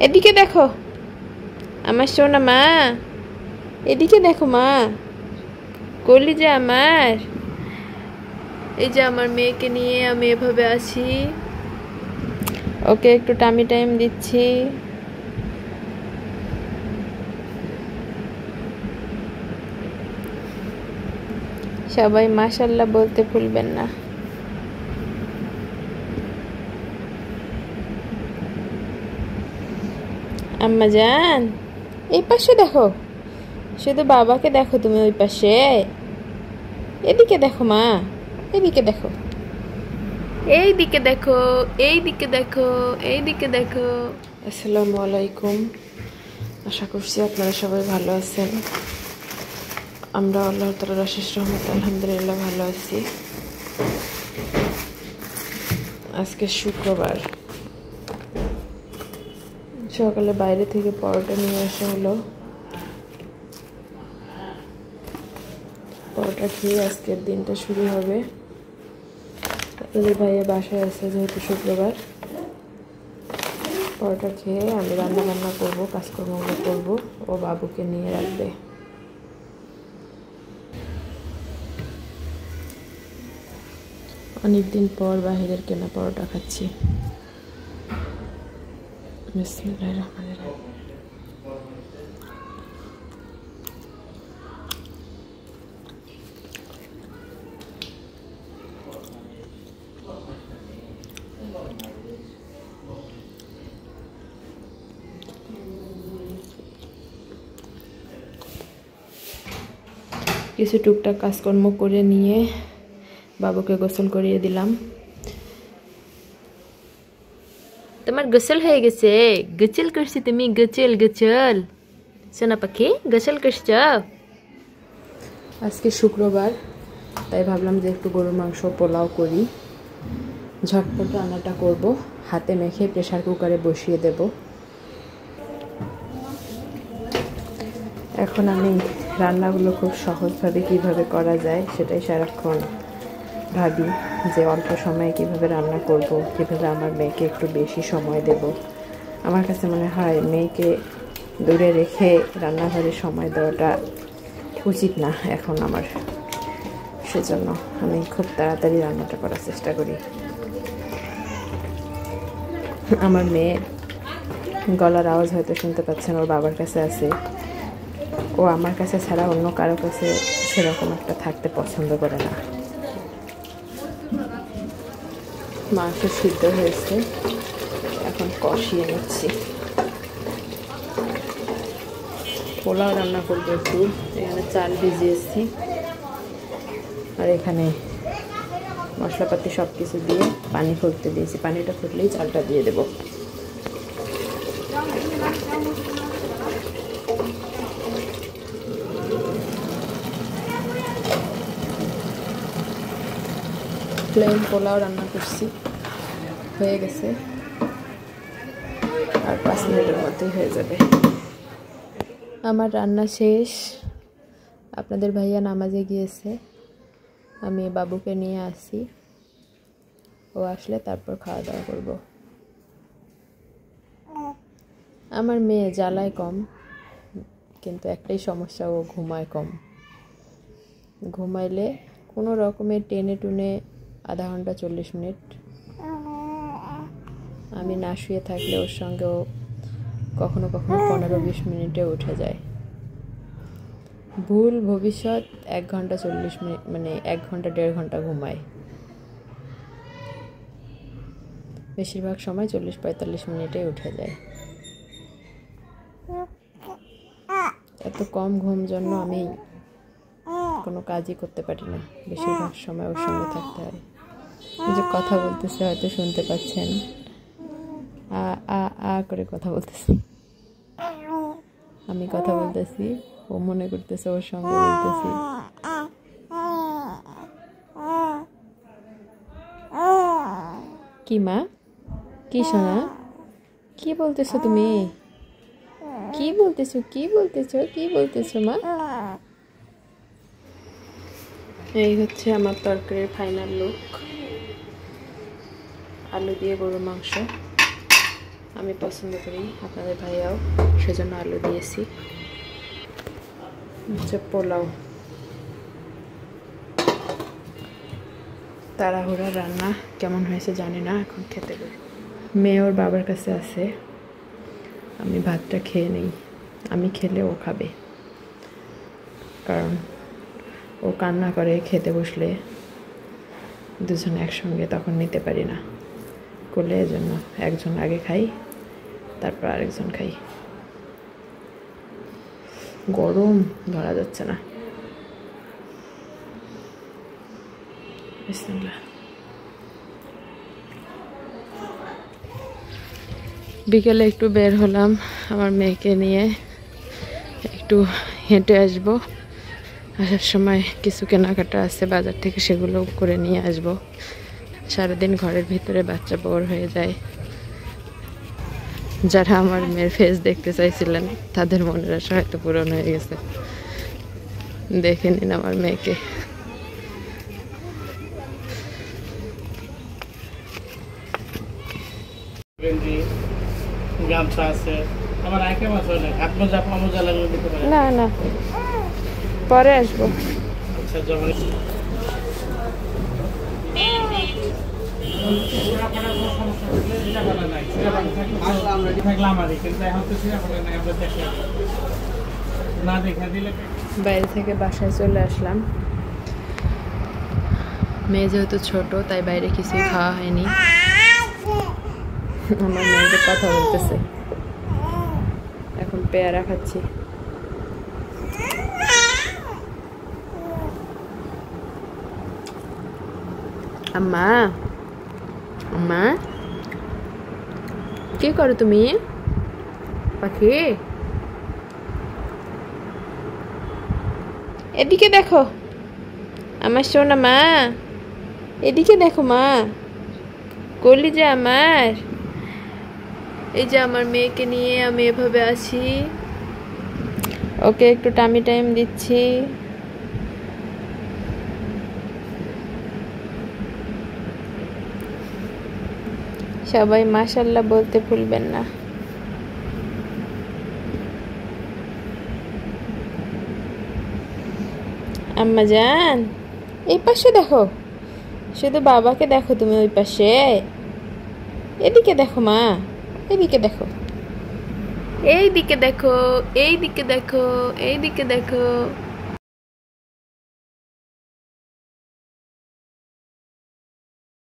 এদিকে দেখো আমার সোনা মা, এদিকে দেখো মা, কলিজা আমার। এই যে আমার মেয়েকে নিয়ে আমি এভাবে আছি, ওকে একটু টামি টাইম দিচ্ছি। সবাই মাশাআল্লাহ বলতে ভুলবেন না। আম্মা জান এই পাশে দেখো, শুধু বাবাকে দেখো তুমি ওই পাশে। এদিকে দেখো মা, এদিকে দেখো, এই দিকে দেখো, এই দিকে দেখো, এই দিকে দেখো। আসসালামু আলাইকুম, আশা করছি আপনারা সবাই ভালো আছেন। আমরা আল্লাহ তাআলার অশেষ রহমতে আলহামদুলিল্লাহ ভালো আছি। আজকে শুক্রবার, সকালে বাইরে থেকে পরোটা নিয়ে আসা হলো। পরোটা খেয়ে আজকের দিনটা শুরু হবে। আপনাদের ভাইয়া বাসায় আছে যেহেতু শুক্রবার। পরোটা খেয়ে আমি রান্না বান্না করবো, কাজকর্মগুলো করবো, ও বাবুকে নিয়ে রাখবে। অনেকদিন পর বাহিরের কেনা পরোটা খাচ্ছি। বিসমিল্লাহির রহমানির রহিম। কিছু টুকটাক কাজকর্ম করে নিয়ে বাবুকে গোসল করিয়ে দিলাম। তোমার গোসল হয়ে গেছে? গোসল করছি তুমি? গোসল গোসল সোনা পাখি, গোসল করছ? আজকে শুক্রবার, তাই ভাবলাম যে একটু গরুর মাংস পোলাও করি। ঝটপট রান্নাটা করব, হাতে মেখে প্রেসার কুকারে বসিয়ে দেব। এখন আমি রান্নাগুলো খুব সহজভাবে কিভাবে করা যায় সেটাই সারাক্ষণ ভাবি, যে অল্প সময়ে কিভাবে রান্না করব, কিভাবে আমার মেয়েকে একটু বেশি সময় দেব। আমার কাছে মনে হয় মেয়েকে দূরে রেখে রান্নাঘরে সময় দেওয়াটা উচিত না এখন আমার। সেজন্য আমি খুব তাড়াতাড়ি রান্নাটা করার চেষ্টা করি। আমার মেয়ে গলার আওয়াজ হয়তো শুনতে পাচ্ছেন, ওর বাবার কাছে আছে। ও আমার কাছে ছাড়া অন্য কারো কাছে সেরকম একটা থাকতে পছন্দ করে না। মাংস সিদ্ধ হয়েছে, এখন কষিয়ে নিচ্ছি। পোলাও রান্না করবো একটু, এখানে চাল ভিজিয়েছি আর এখানে মশলাপাতি সব কিছু দিয়ে পানি ফুটতে দিয়েছি। পানিটা ফুটলেই চালটা দিয়ে দেব। প্লেন পোলাও রান্না করছি, হয়ে গেছে, আর 5 মিনিটের মধ্যেই হয়ে যাবে। আমার রান্না শেষ। আপনাদের ভাইয়া নামাজে গিয়েছে, আমি বাবুকে নিয়ে আসি, ও আসলে তারপর খাওয়া দাওয়া করব। আমার মেয়ে জ্বালায় কম, কিন্তু একটাই সমস্যা, ও ঘুমায় কম। ঘুমাইলে কোনো রকমে টেনে টুনে আধা ঘন্টা 40 মিনিট, আমি না শুয়ে থাকলে ওর সঙ্গেও কখনো কখনো 15-20 মিনিটে উঠে যায়। ভুল ভবিষ্যৎ 1 ঘন্টা 40 মিনিট, মানে 1 ঘন্টা 1.5 ঘন্টা ঘুমায়। বেশিরভাগ সময় 40-45 মিনিটে উঠে যায়। এত কম ঘুম জন্য আমি কোনো কাজই করতে পারি না, বেশিরভাগ সময় ওর সঙ্গে থাকতে হয়। যে কথা বলতেছে হয়তো শুনতে পাচ্ছেন, আ আ আ করে কথা বলতেছে। আমি কথা বলতেছি, ও মনে করতেছে ওর সঙ্গে বলতেছি। কি মা, কি শোনা, কি বলতেছো তুমি? কি বলতেছো, কি বলতেছো, কি বলতেছো মা? এই হচ্ছে আমার তরকারির ফাইনাল লুক। আলু দিয়ে গরুর মাংস, আমি পছন্দ করি, আপনাদের ভাইয়াও, সেজন্য আলু দিয়েছি। পোলাও, তাড়াহুড়া রান্না কেমন হয়েছে জানি না, এখন খেতে পারি। মেয়ে ওর বাবার কাছে আছে, আমি ভাতটা খেয়ে নেই। আমি খেলে ও খাবে, কারণ ও কান্না করে খেতে বসলে দুজন একসঙ্গে তখন নিতে পারি না, করলে এজন্য একজন আগে খাই, তারপর আরেকজন খাই। গরম ধরা যাচ্ছে না। বিসমিল্লাহ। বিকেলে একটু বের হলাম আমার মেয়েকে নিয়ে, একটু হেঁটে আসব। আসার সময় কিছু কেনাকাটা আছে বাজার থেকে, সেগুলো করে নিয়ে আসব। সারাদিন ঘরের ভিতরে বাচ্চা বোর হয়ে যায়। যারা আমার মেয়ের ফেস দেখতে চাইছিলেন তাদের মনের আশা হয়তো পূরণ হয়ে গেছে। দেখে নিন আমার মেয়েকে। না না, পরে আসবো। বাইরে থেকে বাসায় চলে আসলাম। মেয়ে যেহেতু ছোট তাই বাইরে কিছুই খাওয়া হয়নি। আমার মেয়েকে কথা বলতেছে, এখন পেয়ারা খাচ্ছি। আম্মা, আম্মা কি করো তুমি? পাখি এদিকে দেখো, আমার সোনা মা, এদিকে দেখো মা, কলি যে আমার। এই যে আমার মেয়েকে নিয়ে আমি এভাবে আছি, ওকে একটু টামি টাইম দিচ্ছি। সবাই মাশাআল্লাহ বলতে ভুলবেন না। আম্মা জান, এই পাশে দেখো, শুধু বাবাকে দেখো তুমি ওই পাশে। এদিকে দেখো মা, এদিকে দেখো, এই দিকে দেখো, এই দিকে দেখো, এই দিকে দেখো।